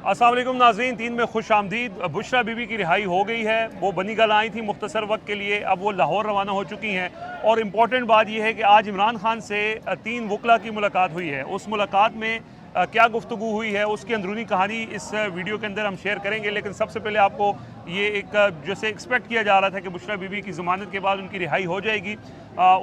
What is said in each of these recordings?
अस्सलाम वालेकुम नाज़रीन, 3 में खुश आमदीद। बुशरा बीबी की रिहाई हो गई है। वो बनी गाला आई थी मुख्तसर वक्त के लिए, अब वो लाहौर रवाना हो चुकी हैं। और इम्पॉर्टेंट बात यह है कि आज इमरान खान से 3 वकला की मुलाकात हुई है। उस मुलाकात में क्या गुफ्तगू हुई है, उसकी अंदरूनी कहानी इस वीडियो के अंदर हम शेयर करेंगे। लेकिन सबसे पहले आपको ये एक जैसे एक्सपेक्ट किया जा रहा था कि बुशरा बीबी की ज़मानत के बाद उनकी रिहाई हो जाएगी,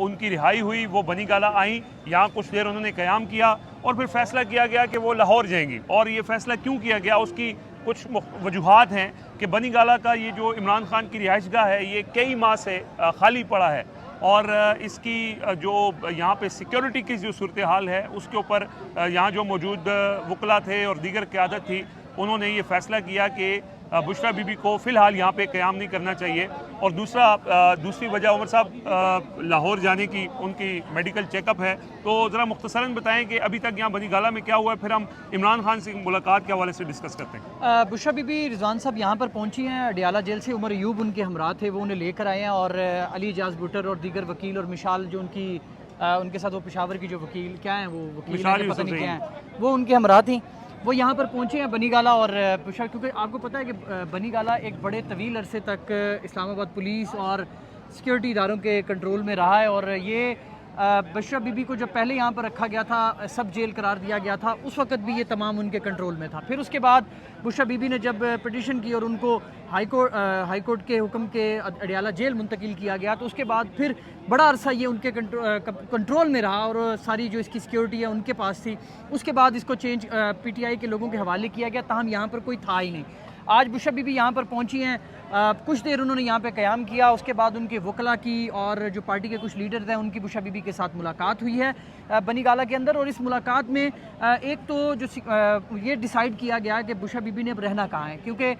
उनकी रिहाई हुई। वो बनी गाला आई, यहाँ कुछ देर उन्होंने क़याम किया और फिर फैसला किया गया कि वो लाहौर जाएंगी। और ये फैसला क्यों किया गया, उसकी कुछ वजूहात हैं कि बनी गाला का ये जो इमरान खान की रिहाइशगाह है ये कई माह से खाली पड़ा है और इसकी जो यहाँ पे सिक्योरिटी की जो सूरत हाल है उसके ऊपर यहाँ जो मौजूद वकला थे और दीगर क़यादत थी, उन्होंने ये फ़ैसला किया कि बुशरा बीबी को फ़िलहाल यहाँ पे क़याम नहीं करना चाहिए। और दूसरी वजह उमर साहब लाहौर जाने की उनकी मेडिकल चेकअप है। तो ज़रा मुख्तसरन बताएं कि अभी तक यहाँ बनी गाला में क्या हुआ है, फिर हम इमरान खान से मुलाकात के हवाले से डिस्कस करते हैं। बुशरा बीबी रिजवान साहब यहाँ पर पहुँची हैं अडियाला जेल से। उमर अयूब उनके हमरा थे, वो उन्हें लेकर आए हैं और अली एजाज भुट्टर और दीगर वकील और मिशाल जो उनके साथ वो पेशावर की जो वकील क्या हैं, वो वकील पता नहीं क्या हैं, वो उनके हमरा थी। वो यहाँ पर पहुँचे हैं बनी गाला। और बुशरा, क्योंकि आपको पता है कि बनी गाला एक बड़े तवील अरसे तक इस्लामाबाद पुलिस और सिक्योरिटी इदारों के कंट्रोल में रहा है। और ये बुशरा बीबी को जब पहले यहाँ पर रखा गया था, सब जेल करार दिया गया था, उस वक्त भी ये तमाम उनके कंट्रोल में था। फिर उसके बाद बुशरा बीबी ने जब पिटीशन की और उनको हाई कोर्ट के हुक्म के अडियाला जेल मुंतकिल किया गया, तो उसके बाद फिर बड़ा अरसा ये उनके कंट्रोल में रहा और सारी जो इसकी सिक्योरिटी है उनके पास थी। उसके बाद इसको चेंज PTI के लोगों के हवाले किया गया, ताहम यहाँ पर कोई था ही नहीं। आज बुशरा बीबी यहाँ पर पहुँची हैं, कुछ देर उन्होंने यहाँ पे क़याम किया। उसके बाद उनके वकला की और जो पार्टी के कुछ लीडर्स हैं उनकी बुशरा बीबी के साथ मुलाकात हुई है बनी गाला के अंदर। और इस मुलाकात में एक तो जो ये डिसाइड किया गया कि बुशरा बीबी ने अब रहना कहाँ है, क्योंकि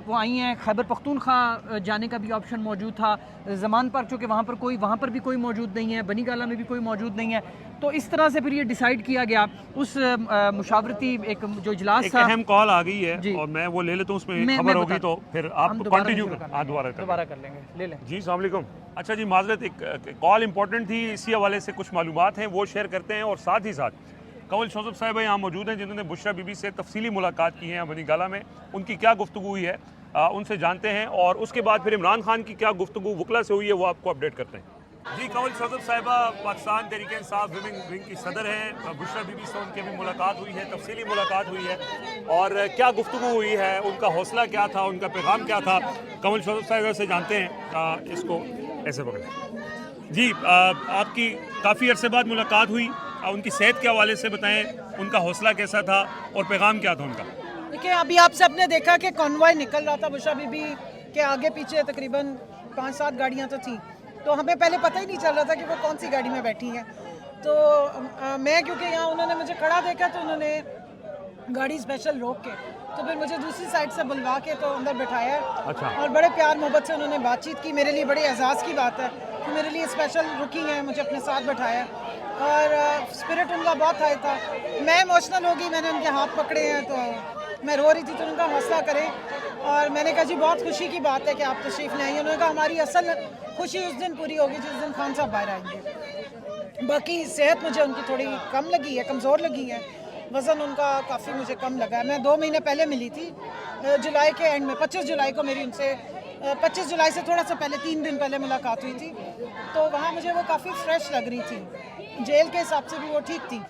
वो आई हैं खैबर पख्तूनख्वा जाने का भी ऑप्शन मौजूद था, ज़मान पार्क चूँकि वहाँ पर भी कोई मौजूद नहीं है, बनी गाला में भी कोई मौजूद नहीं है। तो इस तरह से फिर ये डिसाइड किया गया। उस मुशावरती एक जो इजलास था, अहम कॉल आ गई है और मैं वो ले लेता हूँ, उसमें खबर होगी तो फिर आप कंटिन्यू दोबारा कर लेंगे। ले लें जी। अस्सलाम वालेकुम। अच्छा जी, माजरत, एक कॉल इंपॉर्टेंट थी, इसी हवाले से कुछ मालूमात हैं वो शेयर करते हैं। और साथ ही साथ कंवल शौसफ साहब यहाँ मौजूद हैं जिन्होंने बुशरा बीबी से तफसीली मुलाकात की है बनी गाला में, उनकी क्या गुफ्तगू हुई है उनसे जानते हैं। और उसके बाद फिर इमरान खान की क्या गुफ्तगू वकला से हुई है वो आपको अपडेट करते हैं। जी, कंवल शौसफ साहिबा पाकिस्तान तहरीक इंसाफ विंग की सदर हैं। बुशरा बीबी से उनकी भी मुलाकात हुई है, तफसीली मुलाकात हुई है, और क्या गुफ्तगू हुई है, उनका हौसला क्या था, उनका पैगाम क्या था, कंवल शौसफ साहिबा से जानते हैं। इसको ऐसे पकड़ें जी। आपकी काफ़ी अरसे बाद मुलाकात हुई, उनकी सेहत के हवाले से बताएं, उनका हौसला कैसा था और पैगाम क्या था उनका। देखिए, अभी आप सबने देखा कि कॉन्वॉय निकल रहा था, बुशरा बीबी के आगे पीछे तकरीबन 5-7 गाड़ियाँ तो थी, तो हमें पहले पता ही नहीं चल रहा था कि वो कौन सी गाड़ी में बैठी हैं। तो मैं क्योंकि यहाँ उन्होंने मुझे खड़ा देखा तो उन्होंने गाड़ी स्पेशल रोक के तो फिर मुझे दूसरी साइड से बुलवा के तो अंदर बिठाया। अच्छा। और बड़े प्यार मोहब्बत से उन्होंने बातचीत की। मेरे लिए बड़े एजाज़ की बात है कि मेरे लिए स्पेशल रुकी हैं, मुझे अपने साथ बैठाया और स्पिरिट उनका बहुत हाई था। मैं इमोशनल हो गई, मैंने उनके हाथ पकड़े हैं तो मैं रो रही थी, तो उनका हौसला करें। और मैंने कहा जी बहुत खुशी की बात है कि आप तशरीफ़ लाएंगे। उन्होंने कहा हमारी असल खुशी उस दिन पूरी होगी जिस दिन खान साहब बाहर आएंगे। बाकी सेहत मुझे उनकी थोड़ी कम लगी है, कमज़ोर लगी है, वज़न उनका काफ़ी मुझे कम लगा है। मैं 2 महीने पहले मिली थी, जुलाई के एंड में, 25 जुलाई को मेरी उनसे 25 जुलाई से थोड़ा सा पहले 3 दिन पहले मुलाकात हुई थी, तो वहाँ मुझे वो काफ़ी फ्रेश लग रही थी। जेल के हिसाब से भी वो ठीक थी,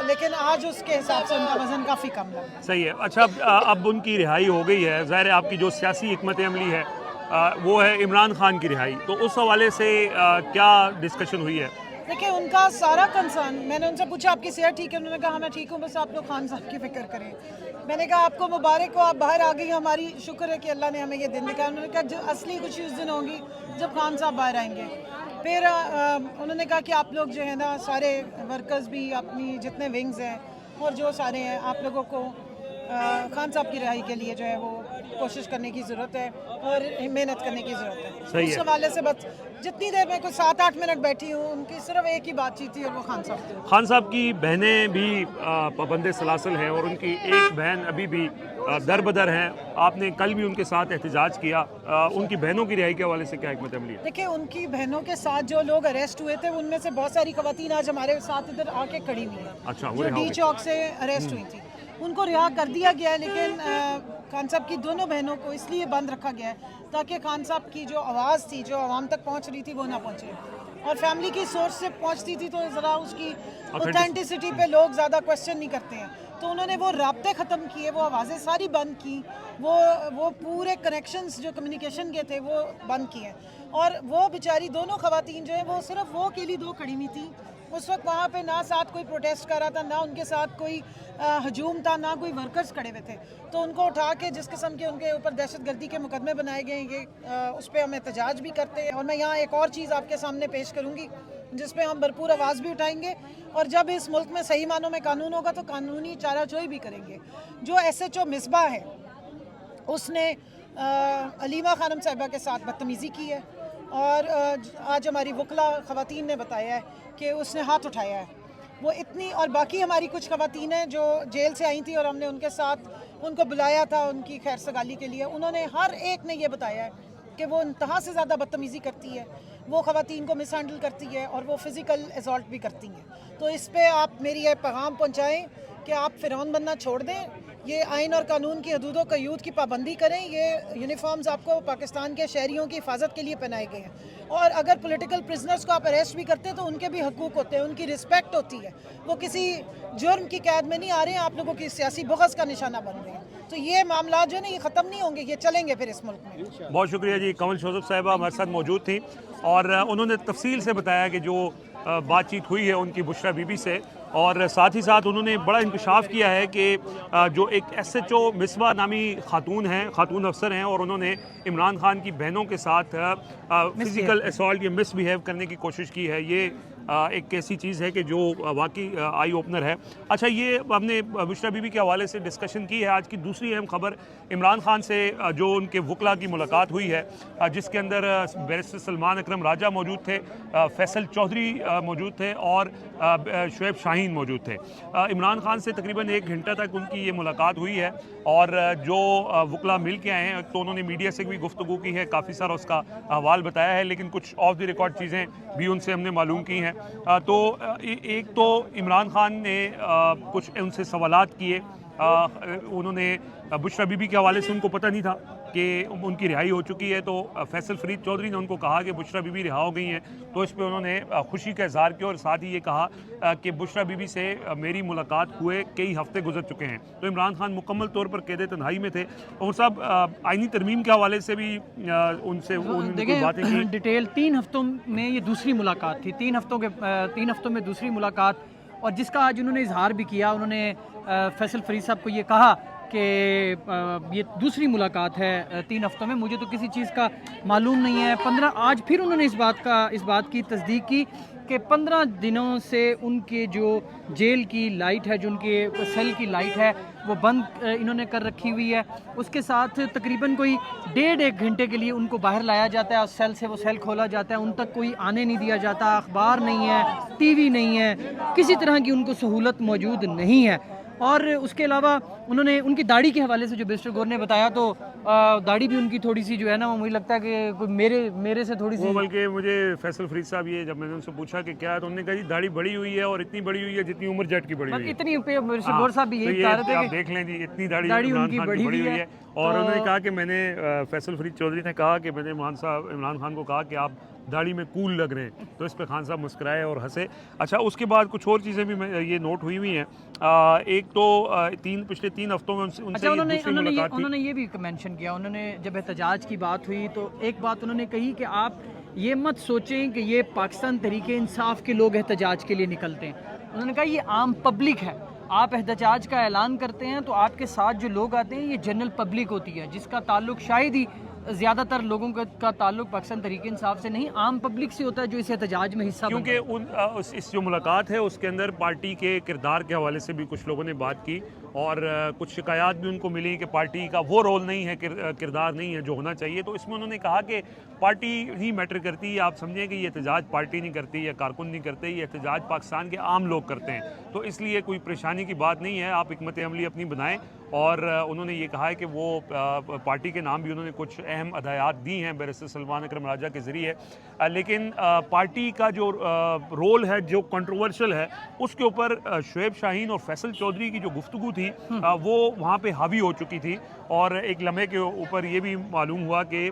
लेकिन आज उसके हिसाब से उनका वज़न काफ़ी कम लगा। सही है। अच्छा, अब उनकी रिहाई हो गई है, ज़ाहिर है आपकी जो सियासी हिकमत अमली है वो है इमरान खान की रिहाई, तो उस हवाले से क्या डिस्कशन हुई है? देखिए, उनका सारा कंसर्न, मैंने उनसे पूछा आपकी सेहत ठीक है, उन्होंने कहा हाँ मैं ठीक हूँ, बस आप लोग खान साहब की फ़िक्र करें। मैंने कहा आपको मुबारक हो, आप बाहर आ गई, हमारी शुक्र है कि अल्लाह ने हमें ये दिन दिखाया। उन्होंने कहा जो असली खुशी उस दिन होगी जब खान साहब बाहर आएंगे। फिर उन्होंने कहा कि आप लोग जो है ना, सारे वर्कर्स भी, अपनी जितने विंग्स हैं और जो सारे हैं, आप लोगों को खान साहब की रिहाई के लिए जो है वो कोशिश करने की ज़रूरत है और मेहनत करने की ज़रूरत है। उस हवाले से बस जितनी देर में कुछ 7-8 मिनट बैठी हूँ, उनकी सिर्फ एक ही बातचीत थी और वो खान साहब थे। खान साहब की बहनें भी पाबंद सलासल हैं और उनकी एक बहन अभी भी दर बदर हैं। आपने कल भी उनके साथ एहतजाज किया, उनकी बहनों की रिहाई के हवाले से क्या हिकमत अमली है? देखिए, उनकी बहनों के साथ जो लोग अरेस्ट हुए थे उनमें से बहुत सारी खवातीन आज हमारे साथ इधर आके खड़ी हुई हैं। अच्छा, वो डी चौक से अरेस्ट हुई थी। उनको रिहा कर दिया गया है, लेकिन खान साहब की दोनों बहनों को इसलिए बंद रखा गया है ताकि खान साहब की जो आवाज़ थी, जो आवाम तक पहुंच रही थी, वो ना पहुंचे। और फैमिली की सोर्स से पहुंचती थी तो ज़रा उसकी ऑथेंटिसिटी पे लोग ज़्यादा क्वेश्चन नहीं करते हैं। तो उन्होंने वो राब्ते ख़त्म किए, वो आवाज़ें सारी बंद की, वो पूरे कनेक्शंस जो कम्युनिकेशन के थे वो बंद किए। और वो बेचारी दोनों ख़वातीन जो हैं वो सिर्फ वो अकेली दो खड़ी हुई थी उस वक्त वहाँ पे, ना साथ कोई प्रोटेस्ट कर रहा था, ना उनके साथ कोई हजूम था, ना कोई वर्कर्स खड़े हुए थे। तो उनको उठा के जिस किस्म के उनके ऊपर दहशतगर्दी के मुकदमे बनाए गए, ये उस पर हम एहतजाज भी करते हैं। और मैं यहाँ एक और चीज़ आपके सामने पेश करूँगी जिस पे हम भरपूर आवाज़ भी उठाएंगे, और जब इस मुल्क में सही मानों में कानून होगा तो कानूनी चाराजोई भी करेंगे। जो SHO मिसबा है उसने अलीमा खानम साहिबा के साथ बदतमीज़ी की है, और आज हमारी वकला ख़वातीन ने बताया है कि उसने हाथ उठाया है। वो इतनी, और बाकी हमारी कुछ ख़वातीन हैं जो जेल से आई थी और हमने उनके साथ उनको बुलाया था उनकी खैर सगाली के लिए, उन्होंने हर एक ने ये बताया है कि वो इंतहा से ज़्यादा बदतमीज़ी करती है, वो ख़वातीन को मिस हैंडल करती है और वो फ़िज़िकल असॉल्ट भी करती हैं। तो इस पे आप मेरी ये पैगाम पहुँचाएँ कि आप फ़िरौन बनना छोड़ दें, ये आइन और कानून की हदूदों का यूथ की पाबंदी करें। ये यूनिफॉर्म्स आपको पाकिस्तान के शहरियों की हिफाजत के लिए पहनाए गए हैं, और अगर पॉलिटिकल प्रिजनर्स को आप अरेस्ट भी करते हैं तो उनके भी हकूक़ होते हैं, उनकी रिस्पेक्ट होती है। वो किसी जुर्म की कैद में नहीं आ रहे हैं, आप लोगों की सियासी बुग़्ज़ का निशाना बन रहे हैं। तो ये मामला जो है ना, ये ख़त्म नहीं होंगे, ये चलेंगे फिर इस मुल्क में। बहुत शुक्रिया जी। कंवल जोसेफ साहिबा हमारे साथ मौजूद थी और उन्होंने तफसील से बताया कि जो बातचीत हुई है उनकी बुशरा बीबी से, और साथ ही साथ उन्होंने बड़ा इंकशाफ किया है कि जो एक SHO मिसबा नामी खातून हैं, खातून अफसर हैं, और उन्होंने इमरान खान की बहनों के साथ फिज़िकल असॉल्ट या मिसबिहेव करने की कोशिश की है। ये एक ऐसी चीज़ है कि जो वाकई आई ओपनर है। अच्छा, ये हमने बुशरा बीबी के हवाले से डिस्कशन की है। आज की दूसरी अहम खबर इमरान खान से जो उनके वकला की मुलाकात हुई है, जिसके अंदर बैरिस्टर सलमान अकरम राजा मौजूद थे, फैसल चौधरी मौजूद थे और शुएब शाहीन मौजूद थे। इमरान खान से तकरीबन 1 घंटा तक उनकी ये मुलाकात हुई है, और जो वकला मिल के आए हैं तो उन्होंने मीडिया से भी गुफ्तगू की है, काफ़ी सारा उसका अहवाल बताया है, लेकिन कुछ ऑफ द रिकॉर्ड चीज़ें भी उनसे हमने मालूम की हैं। तो एक तो इमरान खान ने कुछ उनसे सवालात किए, उन्होंने बुशरा बीबी के हवाले से उनको पता नहीं था कि उनकी रिहाई हो चुकी है, तो फैसल फरीद चौधरी ने उनको कहा कि बुशरा बीबी रिहा हो गई हैं, तो इस पे उन्होंने खुशी का इजहार किया और साथ ही ये कहा कि बुशरा बीबी से मेरी मुलाकात हुए कई हफ्ते गुजर चुके हैं। तो इमरान खान मुकम्मल तौर पर कैद तन्हाई में थे, और साहब आइनी तरमीम के हवाले से भी उनसे उन्होंने बातें की। डिटेल 3 हफ्तों में ये दूसरी मुलाकात थी, 3 हफ्तों में दूसरी मुलाकात, और जिसका आज उन्होंने इजहार भी किया। उन्होंने फैसल फरीद साहब को ये कहा कि ये दूसरी मुलाकात है 3 हफ्तों में, मुझे तो किसी चीज़ का मालूम नहीं है। 15 आज फिर उन्होंने इस बात की तस्दीक की कि 15 दिनों से उनके जो जेल की लाइट है, जो उनके सेल की लाइट है, वो बंद इन्होंने कर रखी हुई है। उसके साथ तकरीबन कोई 1.5 घंटे के लिए उनको बाहर लाया जाता है और सेल से वो सेल खोला जाता है, उन तक कोई आने नहीं दिया जाता, अखबार नहीं है, TV नहीं है, किसी तरह की उनको सहूलत मौजूद नहीं है। और उसके अलावा उन्होंने उनकी दाढ़ी के हवाले से जो बैरिस्टर गौर ने बताया, तो दाढ़ी भी उनकी थोड़ी सी जो है ना, वो मुझे लगता है कि कोई मेरे से थोड़ी सी, बल्कि मुझे फैसल फरीद साहब ये जब मैंने उनसे पूछा कि क्या है, तो उन्होंने कहा जी दाढ़ी बड़ी हुई है, और इतनी बड़ी हुई है जितनी उम्र जट की बड़ी हुई है। इतनी बैरिस्टर गौर साहब भी यही कह रहे थे, आप देख लें जी, इतनी दाढ़ी उनकी बड़ी हुई है। और उन्होंने कहा कि मैंने फैसल फरीद चौधरी ने कहा कि मैंने इमरान खान को कहा कि आप दाढ़ी में कूल लग रहे हैं, तो इस पे खान साहब मुस्कुराए और हंसे। अच्छा, उसके बाद कुछ और चीज़ें भी ये नोट हुई हैं। एक तो पिछले 3 हफ्तों में उनसे उन्होंने ये भी मेंशन किया, उन्होंने जब एहतजाज की बात हुई तो एक बात उन्होंने कही कि आप ये मत सोचें कि ये पाकिस्तान तहरीक इंसाफ के लोग एहतजाज के लिए निकलते हैं। उन्होंने कहा ये आम पब्लिक है, आप एहतजाज का ऐलान करते हैं तो आपके साथ जो लोग आते हैं ये जनरल पब्लिक होती है, जिसका ताल्लुक शायद ही ज़्यादातर लोगों का ताल्लुक पाकिस्तान तहरीक इंसाफ से नहीं, आम पब्लिक से होता है जो इस एहतजाज में हिस्सा, क्योंकि इस जो मुलाकात है उसके अंदर पार्टी के किरदार के हवाले से भी कुछ लोगों ने बात की, और कुछ शिकायत भी उनको मिली कि पार्टी का वो रोल नहीं है, किरदार नहीं है जो होना चाहिए। तो इसमें उन्होंने कहा कि पार्टी ही मैटर करती है, आप समझें कि ये एहतजाज पार्टी नहीं करती या कारकुन नहीं करते, ये एहतजाज पाकिस्तान के आम लोग करते हैं, तो इसलिए कोई परेशानी की बात नहीं है, आप हिकमत अमली अपनी बनाएं और उन्होंने ये कहा है कि वो पार्टी के नाम भी उन्होंने कुछ अहम हदायत दी हैं बैरिस्टर सलमान अकरम राजा के ज़रिए, लेकिन पार्टी का जो रोल है जो कंट्रोवर्शियल है उसके ऊपर शुएब शाहीन और फैसल चौधरी की जो गुफ्तगू थी वो वहाँ पे हावी हो चुकी थी। और एक लम्हे के ऊपर ये भी मालूम हुआ कि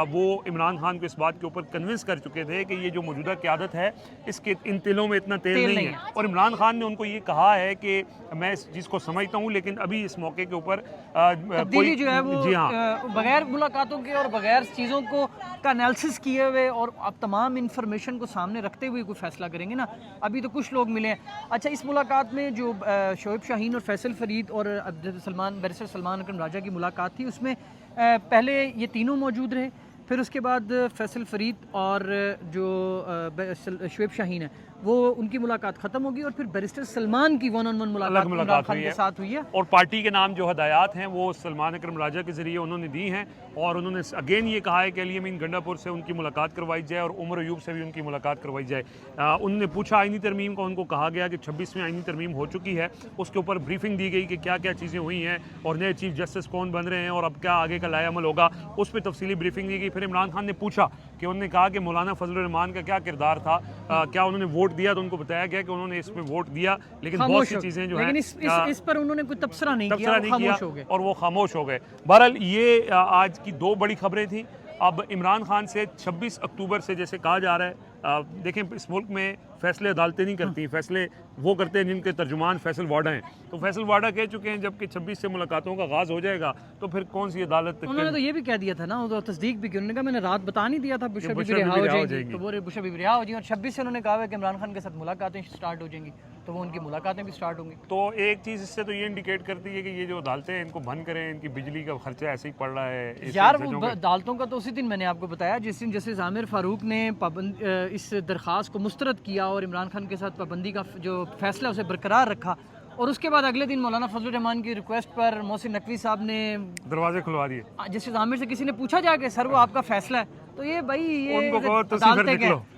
वो इमरान खान को इस बात के ऊपर कन्विंस कर चुके थे कि ये जो मौजूदा क़यादत है इसके इन तिलों में इतना तेल नहीं है। और इमरान खान ने उनको ये कहा है कि मैं इस चीज़ को समझता हूँ, लेकिन अभी इस मौके के ऊपर तब्दीली जो है वो जी हाँ बगैर मुलाकातों के और बगैर चीज़ों को का एनालिसिस किए हुए और अब तमाम इंफॉर्मेशन को सामने रखते हुए कोई फैसला करेंगे ना। अभी तो कुछ लोग मिले हैं। अच्छा, इस मुलाकात में जो शोएब शाहीन और फैसल फरीद और बैरिस्टर सलमान अकरम राजा की मुलाकात थी उसमें पहले ये तीनों मौजूद रहे, फिर उसके बाद फैसल फरीद और जो शुएब शाहीन है वो उनकी मुलाकात ख़त्म होगी और फिर बैरिस्टर सलमान की वन ऑन वन मुलाकात इमरान खान के साथ हुई है। और पार्टी के नाम जो हदायत हैं वो सलमान अकरम राजा के ज़रिए उन्होंने दी हैं और उन्होंने अगेन ये कहा है कि अली अमीन गंडापुर से उनकी मुलाकात करवाई जाए और उमर अयूब से भी उनकी मुलाकात करवाई जाए। उन्होंने पूछा आइनी तरमीम का, उनको कहा गया कि 26वीं आइनी तरमीम हो चुकी है, उसके ऊपर ब्रीफिंग दी गई कि क्या क्या चीज़ें हुई हैं और नए चीफ जस्टिस कौन बन रहे हैं और अब क्या आगे का लाया अमल होगा, उस पर तफसीली ब्रीफिंग दी गई। फिर इमरान खान ने पूछा कि उन्होंने कहा कि मौलाना फजलुर रहमान का क्या किरदार था, क्या उन्होंने वोट दिया, तो उनको बताया गया कि उन्होंने इसमें वोट दिया, लेकिन बहुत सी चीज़ें जो हैं इस पर उन्होंने कोई तबसरा नहीं किया और वो खामोश हो गए। बहरहाल ये आज की दो बड़ी खबरें थी। अब इमरान खान से 26 अक्टूबर से जैसे कहा जा रहा है, देखें इस मुल्क में फैसले अदालतें नहीं करती, फैसले वो करते हैं जिनके तर्जुमान फैसल वाडा हैं। तो फैसल वाडा कह चुके हैं जबकि 26 से मुलाकातों का आगाज़ हो जाएगा तो फिर कौन सी अदालत। उन्होंने तो ये भी कह दिया था ना, तो तस्दीक भी की, उन्होंने कहा मैंने रात बता नहीं दिया था बुशरा बीबी रिहा हो जाएंगी, तो वो बुशरा बीबी रिहा हो जाएंगी। और 26 से उन्होंने कहा है कि इमरान खान के साथ मुलाकातें स्टार्ट हो जाएंगी, तो वो उनकी मुलाकातें भी स्टार्ट होंगी। तो एक चीज़ इससे तो ये इंडिकेट करती है कि ये जो अदालतें हैं इनको बंद करें, इनकी बिजली का खर्चा ऐसे ही पड़ रहा है यार। वो अदालतों का तो उसी दिन मैंने आपको बताया जिस दिन जस्टिस आमिर फारूक ने इस दरख्वास्त को मुस्तरद किया और इमरान खान के साथ पाबंदी का जो फैसला उसे बरकरार रखा, और उसके बाद अगले दिन मौलाना फजलुर रहमान की रिक्वेस्ट पर मोहसिन नकवी साहब ने दरवाजे खुलवा दिए। जस्टिस आमिर से किसी ने पूछा जाके सर वो आपका फैसला है, तो ये भाई ये उनको कहो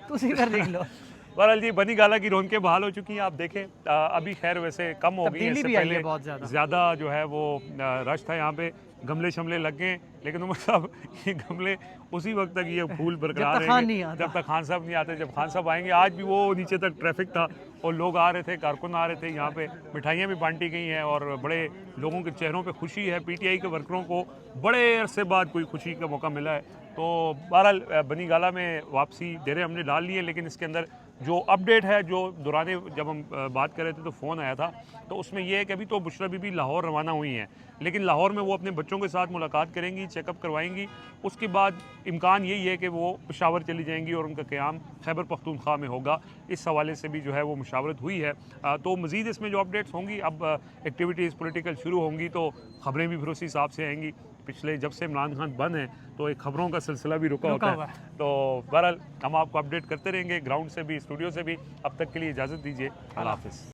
तुसी फिर देख लो। बहरहाल जी बनी गाला की रौनकें बहाल हो चुकी हैं। आप देखें अभी खैर वैसे कम हो गई है, इससे पहले बहुत ज़्यादा जो है वो रश था यहाँ पे, गमले शमले लग गए, लेकिन उमर साहब ये गमले उसी वक्त तक ये फूल बरकरार रहेंगे जब तक खान साहब नहीं आते। जब खान साहब आएंगे, आज भी वो नीचे तक ट्रैफिक था और लोग आ रहे थे, कारकुन आ रहे थे, यहाँ पे मिठाइयाँ भी बांटी गई हैं और बड़े लोगों के चेहरों पे खुशी है। पीटीआई के वर्करों को बड़े अरसे बाद कोई खुशी का मौका मिला है। तो बहरहाल बनी गाला में वापसी डेरे हमने डाल लिए, लेकिन इसके अंदर जो अपडेट है, जो दौराने जब हम बात कर रहे थे तो फ़ोन आया था, तो उसमें यह है कि अभी तो बुशरा बीबी लाहौर रवाना हुई हैं, लेकिन लाहौर में वो अपने बच्चों के साथ मुलाकात करेंगी, चेकअप करवाएंगी। उसके बाद इम्कान यही है कि वो पेशावर चली जाएंगी और उनका क़याम खैबर पख्तूनख्वा में होगा। इस हवाले से भी जो है वो मुशावरत हुई है। तो मज़ीद इसमें जो अपडेट्स होंगी, अब एक्टिविटीज़ पोलिटिकल शुरू होंगी तो ख़बरें भी फिर उसी हिसाब से आएंगी। पिछले जब से इमरान खान बंद हैं तो एक खबरों का सिलसिला भी रुका होता है। तो बहरहाल हम आपको अपडेट करते रहेंगे, ग्राउंड से भी, स्टूडियो से भी। अब तक के लिए इजाज़त दीजिए, अल्लाह हाफ़िज़।